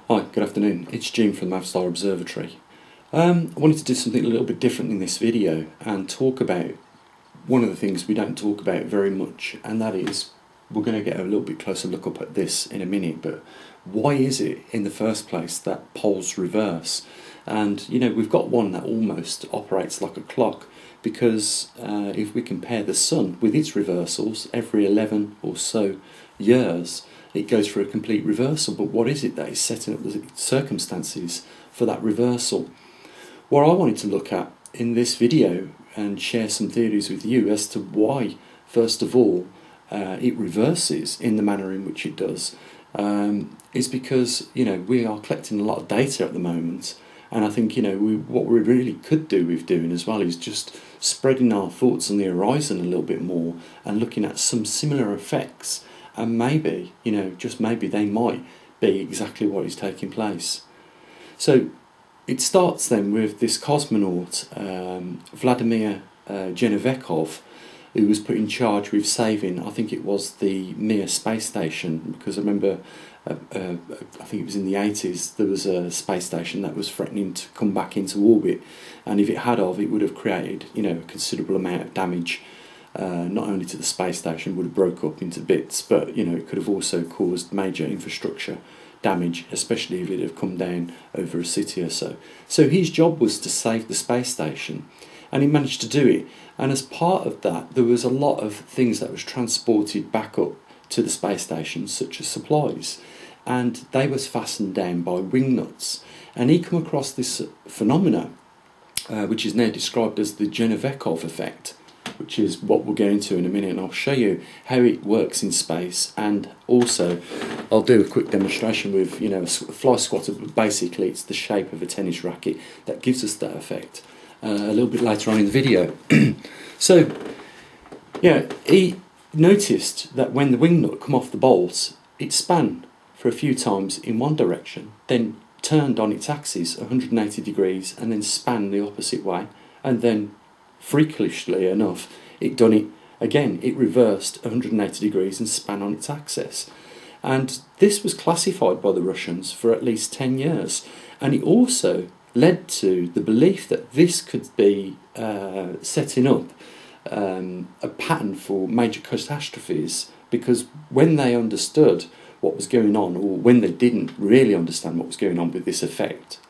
Hi, good afternoon. It's Jim from the mavestar Observatory. I wanted to do something a little bit different in this video and talk about one of the things we don't talk about very much, and that is, we're going to get a little bit closer look up at this in a minute, but why is it in the first place that poles reverse? And we've got one that almost operates like a clock, because if we compare the sun with its reversals every 11 or so years, it goes for a complete reversal. But what is it that is setting up the circumstances for that reversal? What I wanted to look at in this video and share some theories with you as to why, first of all, it reverses in the manner in which it does, is because we are collecting a lot of data at the moment, and I think what we really could do with doing as well is just spreading our thoughts on the horizon a little bit more and looking at some similar effects, and maybe just maybe they might be exactly what is taking place. So it starts then with this cosmonaut, Vladimir Dzhanibekov, who was put in charge with saving, I think it was the Mir space station, because I remember, I think it was in the 80s, there was a space station that was threatening to come back into orbit, and if it had of, it would have created a considerable amount of damage, not only to the space station, would have broke up into bits, but it could have also caused major infrastructure damage, especially if it had come down over a city or so. So his job was to save the space station, and he managed to do it. And as part of that, there was a lot of things that was transported back up to the space station, such as supplies, and they was fastened down by wing nuts. And he come across this phenomena, which is now described as the Dzhanibekov effect, which is what we'll go into in a minute, and I'll show you how it works in space, and also I'll do a quick demonstration with a fly swatter, but basically it's the shape of a tennis racket that gives us that effect a little bit later on in the video. So he noticed that when the wing nut come off the bolts, it span for a few times in one direction, then turned on its axis 180 degrees and then span the opposite way, and then freakishly enough, it done it again. It reversed 180 degrees and span on its axis. And this was classified by the Russians for at least 10 years. And it also led to the belief that this could be setting up a pattern for major catastrophes, because when they understood what was going on, or when they didn't really understand what was going on with this effect,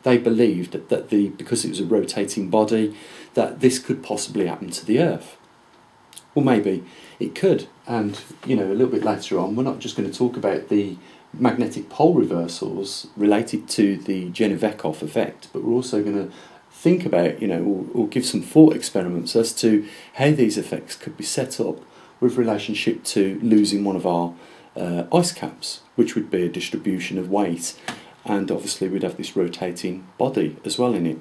they believed that because it was a rotating body, that this could possibly happen to the Earth. Well, maybe it could, and a little bit later on, we're not just going to talk about the magnetic pole reversals related to the Dzhanibekov effect, but we're also going to think about, or give some thought experiments as to how these effects could be set up with relationship to losing one of our ice caps, which would be a distribution of weight, and obviously we'd have this rotating body as well in it.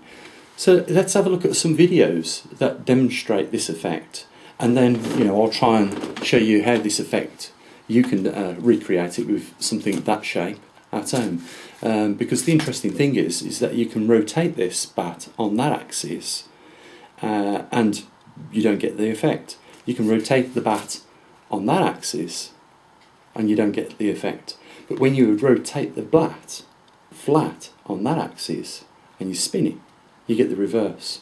So let's have a look at some videos that demonstrate this effect, and then I'll try and show you how this effect, you can recreate it with something that shape at home, because the interesting thing is that you can rotate this bat on that axis and you don't get the effect. You can rotate the bat on that axis and you don't get the effect. But when you rotate the bat flat on that axis and you spin it, you get the reverse.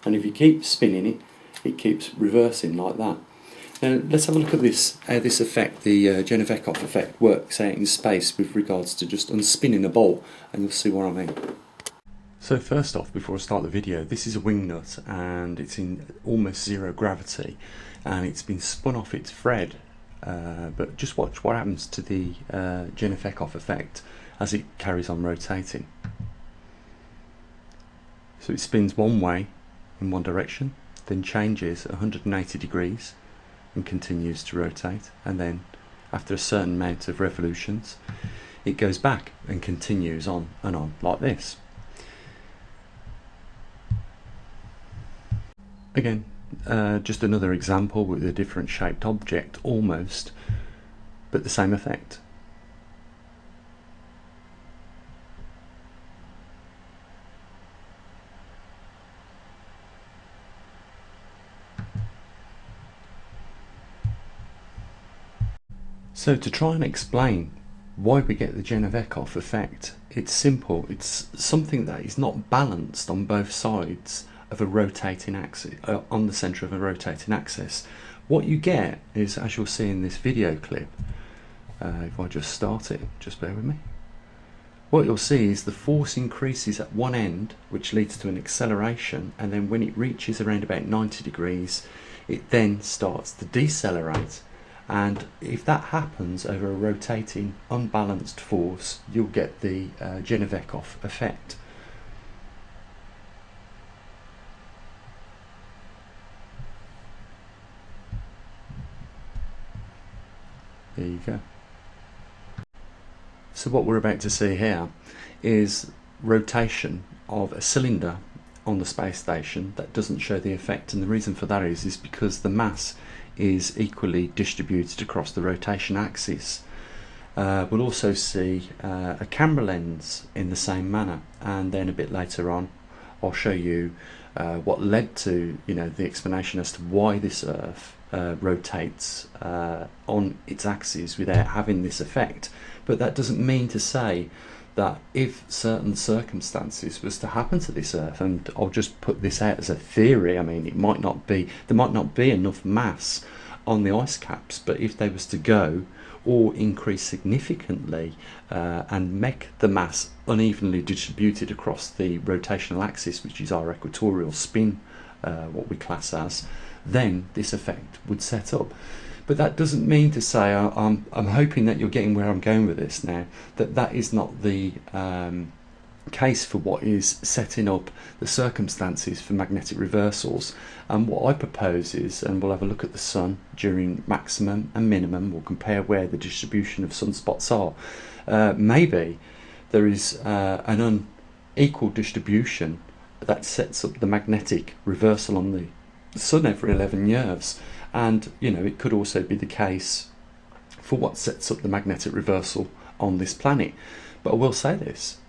And if you keep spinning it, it keeps reversing like that. Now let's have a look at this, how this effect, the Dzhanibekov effect, works out in space with regards to just unspinning a bolt, and you'll see what I mean. So first off, before I start the video, this is a wing nut and it's in almost zero gravity, and it's been spun off its thread, but just watch what happens to the Dzhanibekov effect as it carries on rotating. So it spins one way in one direction, then changes 180 degrees and continues to rotate, and then after a certain amount of revolutions it goes back and continues on and on like this. Again, just another example with a different shaped object almost, but the same effect. So to try and explain why we get the Dzhanibekov effect. It's simple. It's something that is not balanced on both sides of a rotating axis, on the centre of a rotating axis. What you get is, as you'll see in this video clip, if I just start it, just bear with me. What you'll see is the force increases at one end, which leads to an acceleration, and then when it reaches around about 90 degrees, it then starts to decelerate. And if that happens over a rotating, unbalanced force, you'll get the Dzhanibekov effect. There you go. So what we're about to see here is rotation of a cylinder on the space station that doesn't show the effect, and the reason for that is because the mass is equally distributed across the rotation axis. We'll also see a camera lens in the same manner, and then a bit later on I'll show you what led to the explanation as to why this Earth rotates on its axis without having this effect. But that doesn't mean to say that if certain circumstances was to happen to this Earth, and I'll just put this out as a theory, I mean there might not be enough mass on the ice caps, but if they was to go or increase significantly and make the mass unevenly distributed across the rotational axis, which is our equatorial spin, what we class as, then this effect would set up. But that doesn't mean to say, I'm hoping that you're getting where I'm going with this now, that is not the case for what is setting up the circumstances for magnetic reversals. And what I propose is, and we'll have a look at the sun during maximum and minimum, we'll compare where the distribution of sunspots are. Maybe there is an unequal distribution that sets up the magnetic reversal on the sun every 11 years. And it could also be the case for what sets up the magnetic reversal on this planet. But I will say this,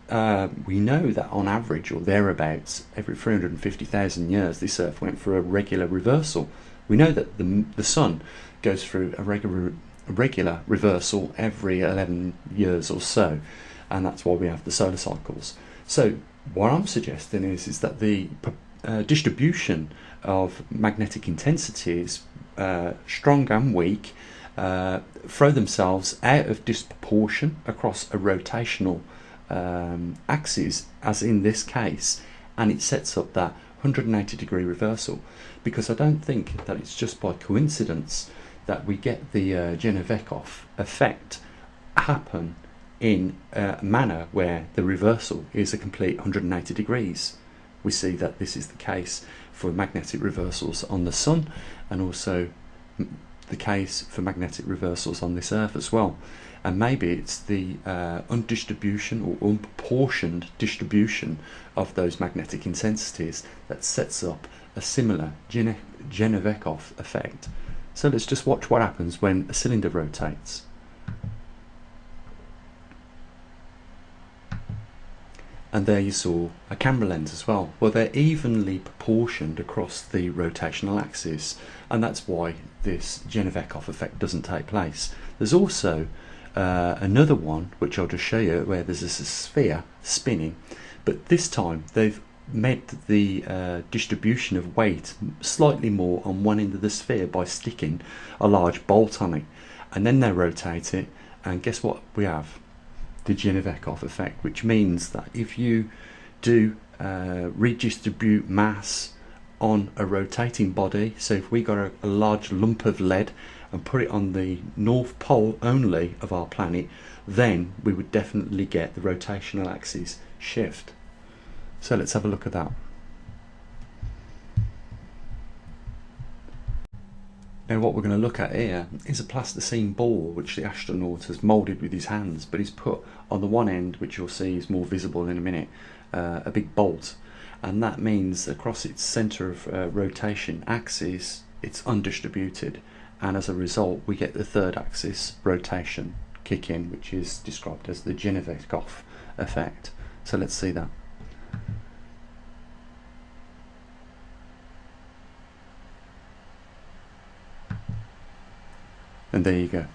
we know that on average or thereabouts every 350,000 years this Earth went through a regular reversal. We know that the sun goes through a regular reversal every 11 years or so, and that's why we have the solar cycles. So what I'm suggesting is that the distribution of magnetic intensities, strong and weak, throw themselves out of disproportion across a rotational axis, as in this case, and it sets up that 180 degree reversal. Because I don't think that it's just by coincidence that we get the Dzhanibekov effect happen in a manner where the reversal is a complete 180 degrees. We see that this is the case for magnetic reversals on the sun, and also the case for magnetic reversals on this Earth as well. And maybe it's the undistribution or unproportioned distribution of those magnetic intensities that sets up a similar Dzhanibekov effect. So let's just watch what happens when a cylinder rotates. And there you saw a camera lens as well. Well, they're evenly proportioned across the rotational axis, and that's why this Dzhanibekov effect doesn't take place. There's also another one, which I'll just show you, where there's a sphere spinning, but this time they've made the distribution of weight slightly more on one end of the sphere by sticking a large bolt on it, and then they rotate it, and guess what we have? The Dzhanibekov effect, which means that if you do redistribute mass on a rotating body, so if we got a large lump of lead and put it on the north pole only of our planet, then we would definitely get the rotational axis shift. So let's have a look at that. Now what we're going to look at here is a plasticine ball which the astronaut has moulded with his hands, but he's put on the one end, which you'll see is more visible in a minute, a big bolt, and that means across its centre of rotation axis it's undistributed, and as a result we get the third axis rotation kick in, which is described as the Dzhanibekov effect. So let's see that. And there you go.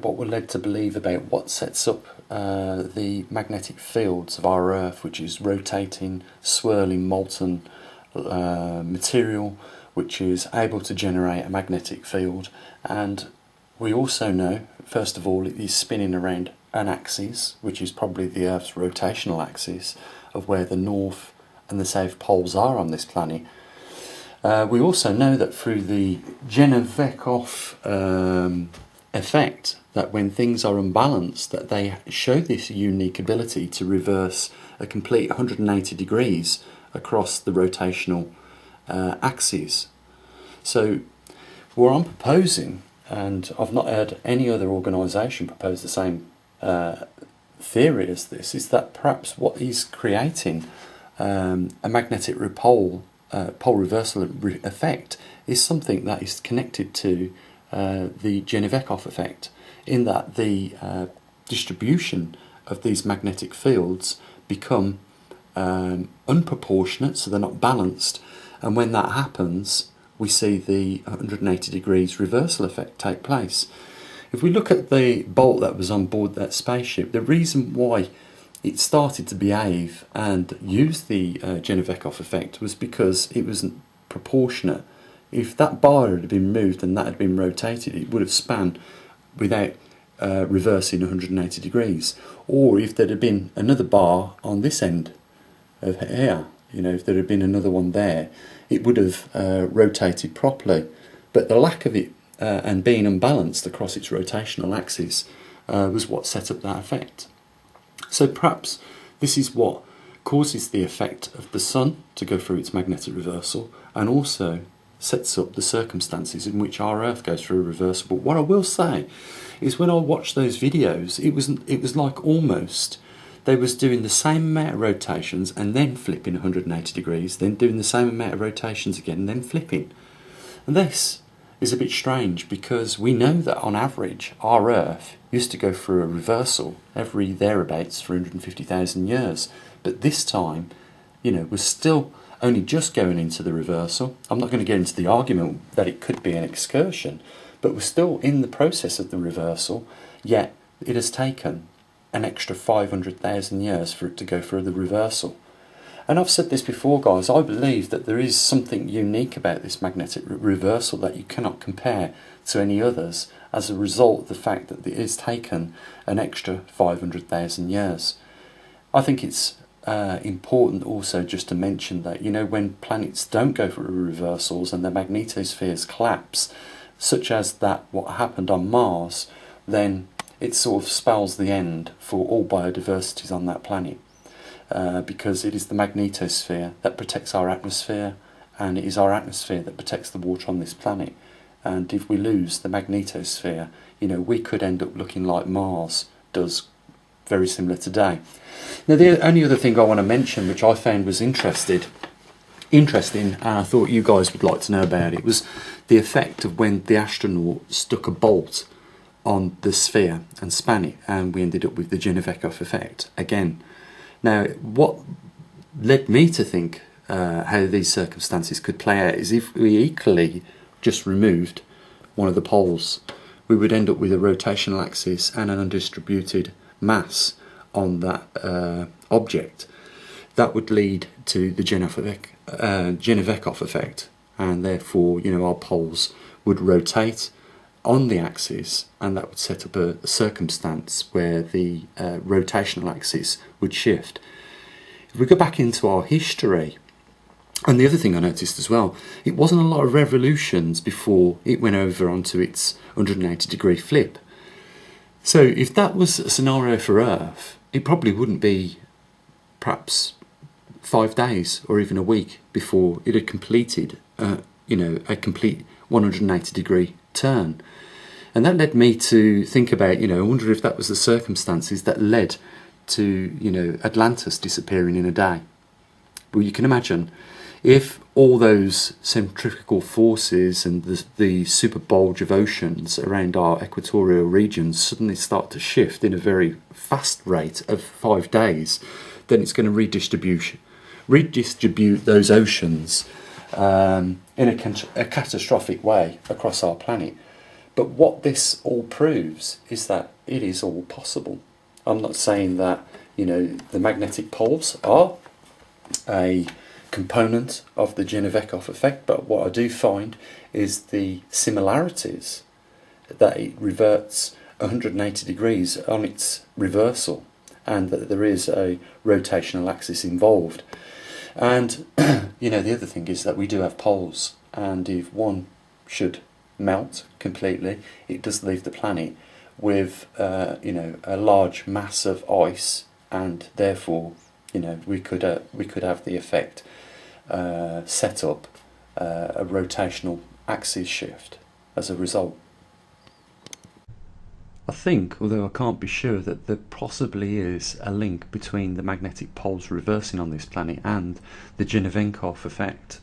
about what we're led to believe about what sets up the magnetic fields of our Earth, which is rotating, swirling, molten material, which is able to generate a magnetic field. And we also know, first of all, it is spinning around an axis, which is probably the Earth's rotational axis of where the north and the south poles are on this planet. We also know that through the Dzhanibekov effect, that when things are unbalanced, that they show this unique ability to reverse a complete 180 degrees across the rotational axes. So what I'm proposing, and I've not heard any other organisation propose the same theory as this, is that perhaps what is creating a magnetic pole reversal effect is something that is connected to the Dzhanibekov effect, in that the distribution of these magnetic fields become unproportionate, so they're not balanced, and when that happens we see the 180 degrees reversal effect take place. If we look at the bolt that was on board that spaceship, the reason why it started to behave and use the Dzhanibekov effect was because it wasn't proportionate. If that bar had been moved and that had been rotated, it would have spun without reversing 180 degrees. Or if there had been another bar on this end of here, if there had been another one there, it would have rotated properly. But the lack of it and being unbalanced across its rotational axis was what set up that effect. So perhaps this is what causes the effect of the sun to go through its magnetic reversal, and also sets up the circumstances in which our Earth goes through a reversal. But what I will say is, when I watched those videos, it was like almost they was doing the same amount of rotations and then flipping 180 degrees, then doing the same amount of rotations again and then flipping. And this is a bit strange, because we know that on average our Earth used to go through a reversal every thereabouts 350,000 years, but this time, we're still only just going into the reversal. I'm not going to get into the argument that it could be an excursion, but we're still in the process of the reversal, yet it has taken an extra 500,000 years for it to go through the reversal. And I've said this before, guys, I believe that there is something unique about this magnetic reversal that you cannot compare to any others, as a result of the fact that it has taken an extra 500,000 years. I think it's important also just to mention that, when planets don't go through reversals and their magnetospheres collapse, such as that what happened on Mars, then it sort of spells the end for all biodiversities on that planet. Because it is the magnetosphere that protects our atmosphere, and it is our atmosphere that protects the water on this planet. And if we lose the magnetosphere, we could end up looking like Mars does, very similar today. Now, the only other thing I want to mention, which I found was interesting, and I thought you guys would like to know about it, was the effect of when the astronaut stuck a bolt on the sphere and span it, and we ended up with the Dzhanibekov effect again. Now, what led me to think how these circumstances could play out is, if we equally just removed one of the poles, we would end up with a rotational axis and an undistributed mass on that object. That would lead to the Dzhanibekov effect, and therefore, our poles would rotate on the axis, and that would set up a circumstance where the rotational axis would shift. If we go back into our history, and the other thing I noticed as well, it wasn't a lot of revolutions before it went over onto its 180 degree flip. So if that was a scenario for Earth, it probably wouldn't be perhaps 5 days or even a week before it had completed a complete 180 degree turn. And that led me to think about, I wonder if that was the circumstances that led to, Atlantis disappearing in a day. Well, you can imagine if all those centrifugal forces and the super bulge of oceans around our equatorial regions suddenly start to shift in a very fast rate of 5 days, then it's going to redistribute those oceans in a catastrophic way across our planet. But what this all proves is that it is all possible. I'm not saying that, you know, the magnetic poles are a component of the Dzhanibekov effect, but what I do find is the similarities, that it reverts 180 degrees on its reversal, and that there is a rotational axis involved. And you know, the other thing is that we do have poles, and if one should melt completely, it does leave the planet with you know, a large mass of ice, and therefore, you know, we could have the effect set up a rotational axis shift as a result. I think, although I can't be sure, that there possibly is a link between the magnetic poles reversing on this planet and the Dzhanibekov effect.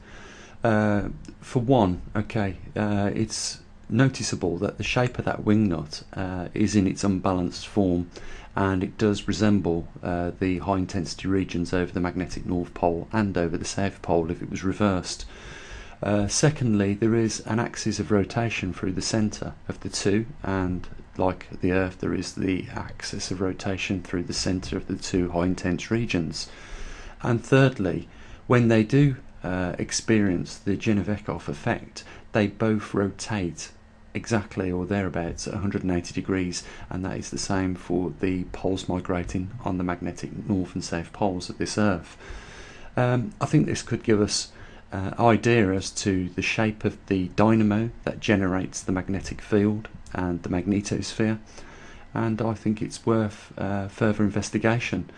For one, it's noticeable that the shape of that wing nut is in its unbalanced form, and it does resemble the high intensity regions over the magnetic North Pole and over the South Pole if it was reversed. Secondly, there is an axis of rotation through the centre of the two, and like the Earth, there is the axis of rotation through the centre of the two high intense regions. And thirdly, when they do experience the Dzhanibekov effect, they both rotate exactly or thereabouts at 180 degrees, and that is the same for the poles migrating on the magnetic north and south poles of this Earth. I think this could give us idea as to the shape of the dynamo that generates the magnetic field and the magnetosphere, and I think it's worth further investigation.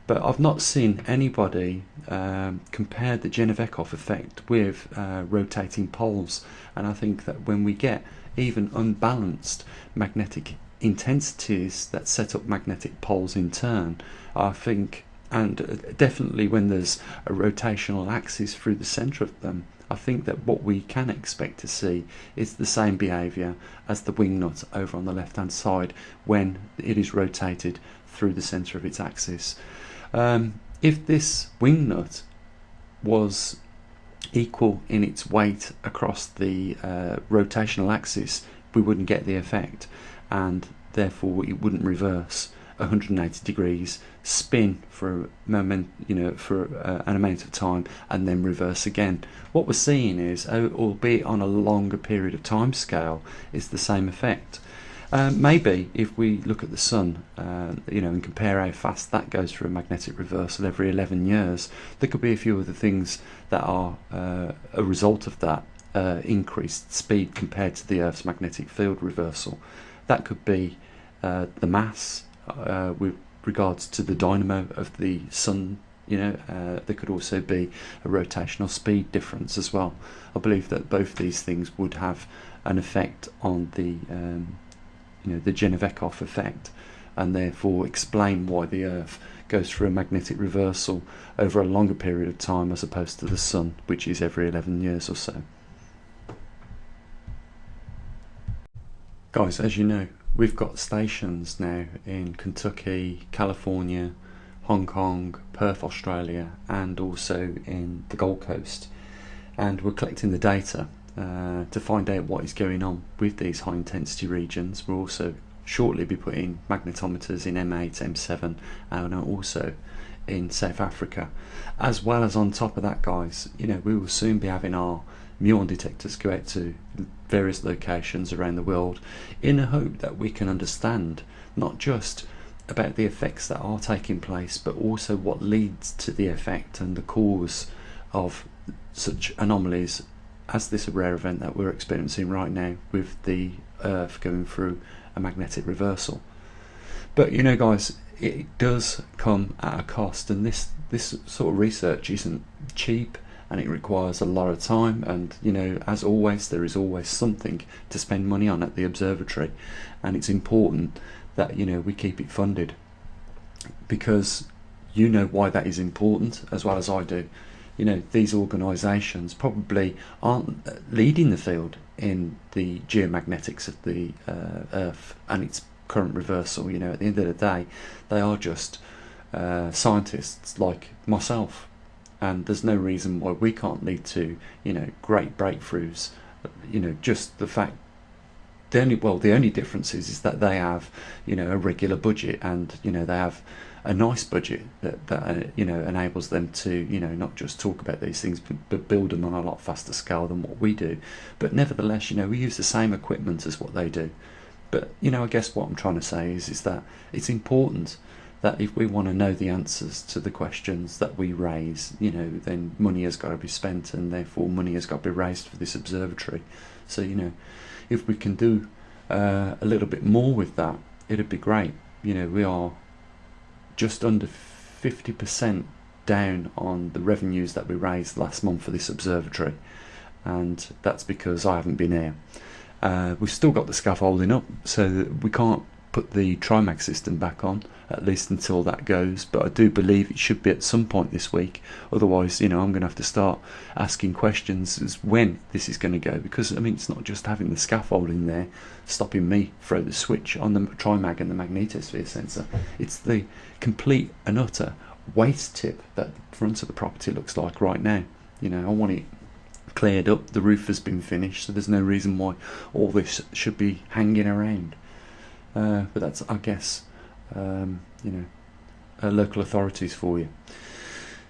But I've not seen anybody compare the Dzhanibekov effect with rotating poles, and I think that when we get even unbalanced magnetic intensities that set up magnetic poles in turn, I think, and definitely when there's a rotational axis through the centre of them, I think that what we can expect to see is the same behaviour as the wing nut over on the left hand side when it is rotated through the centre of its axis. If this wing nut was equal in its weight across the rotational axis, we wouldn't get the effect, and therefore it wouldn't reverse 180 degrees, spin for a moment, you know, for an amount of time, and then reverse again. What we're seeing is, albeit on a longer period of time scale, is the same effect. Maybe if we look at the sun, you know, and compare how fast that goes through a magnetic reversal every 11 years, there could be a few other things that are a result of that increased speed compared to the Earth's magnetic field reversal. That could be the mass with regards to the dynamo of the sun. You know, there could also be a rotational speed difference as well. I believe that both these things would have an effect on the you know, the Dzhanibekov effect, and therefore explain why the Earth goes through a magnetic reversal over a longer period of time as opposed to the sun, which is every 11 years or so. Guys, as you know, we've got stations now in Kentucky, California, Hong Kong, Perth, Australia, and also in the Gold Coast, and we're collecting the data to find out what is going on with these high intensity regions. We'll also shortly be putting magnetometers in M8, M7, and also in South Africa. As well as on top of that, guys, you know, we will soon be having our muon detectors go out to various locations around the world in the hope that we can understand not just about the effects that are taking place, but also what leads to the effect and the cause of such anomalies as this rare event that we're experiencing right now with the Earth going through a magnetic reversal. But you know, guys, it does come at a cost, and this sort of research isn't cheap, and it requires a lot of time, and you know, as always, there is always something to spend money on at the observatory, and it's important that, you know, we keep it funded, because you know why that is important as well as I do. You know, these organisations probably aren't leading the field in the geomagnetics of the Earth and its current reversal. You know, at the end of the day, they are just scientists like myself, and there's no reason why we can't lead to, you know, great breakthroughs. You know, just the fact the only difference is that they have, you know, a regular budget, and, you know, they have a nice budget that you know, enables them to, you know, not just talk about these things but build them on a lot faster scale than what we do. But nevertheless, you know, we use the same equipment as what they do. But, you know, I guess what I'm trying to say is that it's important that if we want to know the answers to the questions that we raise, you know, then money has got to be spent, and therefore money has got to be raised for this observatory. So, you know, if we can do a little bit more with that, it'd be great. You know, we are just under 50% down on the revenues that we raised last month for this observatory, and that's because I haven't been here. We've still got the scaffolding up, so that we can't put the TriMag system back on, at least until that goes, but I do believe it should be at some point this week. Otherwise, you know, I'm going to have to start asking questions as when this is going to go, because, I mean, it's not just having the scaffolding there stopping me throw the switch on the TriMag and the magnetosphere sensor. It's the complete and utter waste tip that the front of the property looks like right now. You know, I want it cleared up. The roof has been finished, so there's no reason why all this should be hanging around. But that's, I guess, you know, local authorities for you.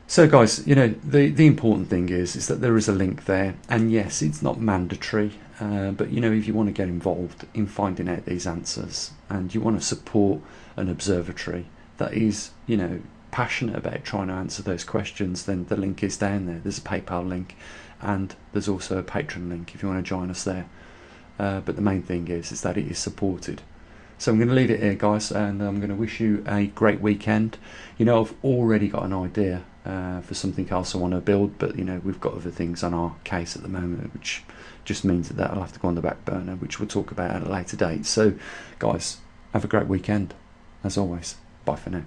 So, guys, you know, the important thing is that there is a link there, and yes, it's not mandatory, but, you know, if you want to get involved in finding out these answers, and you want to support an observatory that is, you know, passionate about trying to answer those questions, then the link is down there. There's a PayPal link, and there's also a Patreon link if you want to join us there. But the main thing is that it is supported. So I'm going to leave it here, guys, and I'm going to wish you a great weekend. You know, I've already got an idea for something else I want to build, but, you know, we've got other things on our case at the moment, which just means that I'll have to go on the back burner, which we'll talk about at a later date. So, guys, have a great weekend. As always, bye for now.